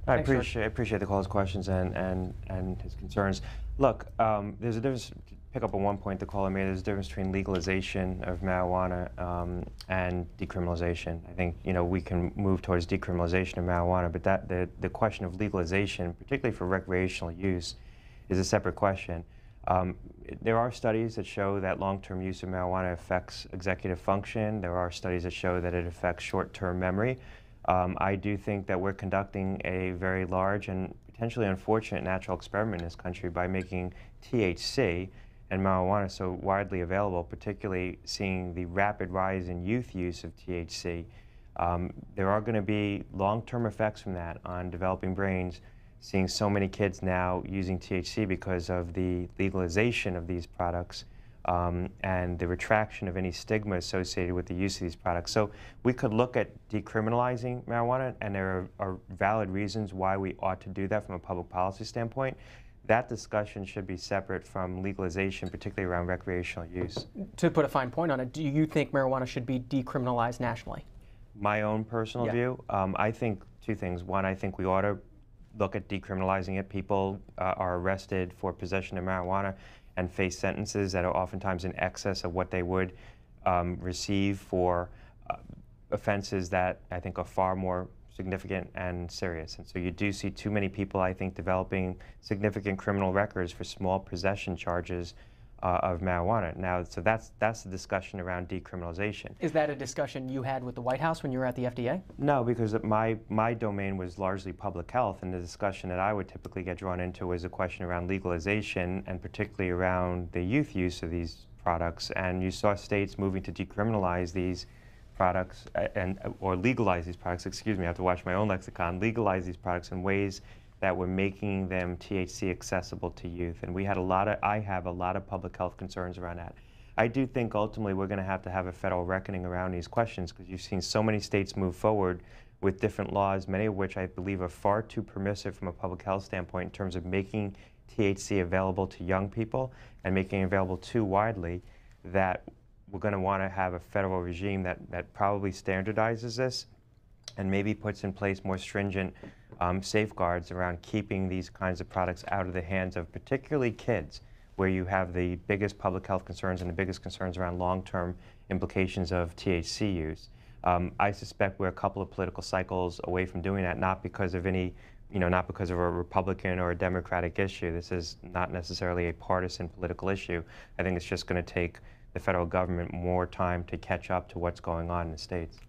I appreciate the caller's questions and his concerns. Look, there's a difference. To pick up on one point the caller made. There's a difference between legalization of marijuana and decriminalization. I think we can move towards decriminalization of marijuana, but the question of legalization, particularly for recreational use, is a separate question. There are studies that show that long-term use of marijuana affects executive function. There are studies that show that it affects short-term memory. I do think that we're conducting a very large and potentially unfortunate natural experiment in this country by making THC and marijuana so widely available, particularly seeing the rapid rise in youth use of THC. There are going to be long-term effects from that on developing brains, seeing so many kids now using THC because of the legalization of these products and the retraction of any stigma associated with the use of these products. So we could look at decriminalizing marijuana, and there are valid reasons why we ought to do that from a public policy standpoint. That discussion should be separate from legalization, particularly around recreational use. To put a fine point on it, do you think marijuana should be decriminalized nationally? My own personal view, I think two things. One, I think we ought to look at decriminalizing it. People are arrested for possession of marijuana and face sentences that are oftentimes in excess of what they would receive for offenses that I think are far more significant and serious. And so you do see too many people, I think, developing significant criminal records for small possession charges of marijuana. Now, so that's the discussion around decriminalization. Is that a discussion you had with the White House when you were at the FDA? No, because my domain was largely public health, and the discussion that I would typically get drawn into was a question around legalization, and particularly around the youth use of these products. And you saw states moving to decriminalize these products or legalize these products, excuse me, I have to watch my own lexicon, legalize these products in ways that were making them THC accessible to youth. And I have a lot of public health concerns around that. I do think ultimately we're going to have a federal reckoning around these questions, because you've seen so many states move forward with different laws, many of which I believe are far too permissive from a public health standpoint in terms of making THC available to young people and making it available too widely, that we're going to want to have a federal regime that probably standardizes this and maybe puts in place more stringent safeguards around keeping these kinds of products out of the hands of particularly kids, where you have the biggest public health concerns and the biggest concerns around long-term implications of THC use. I suspect we're a couple of political cycles away from doing that, not because of not because of a Republican or a Democratic issue. This is not necessarily a partisan political issue. I think it's just going to take the federal government more time to catch up to what's going on in the states.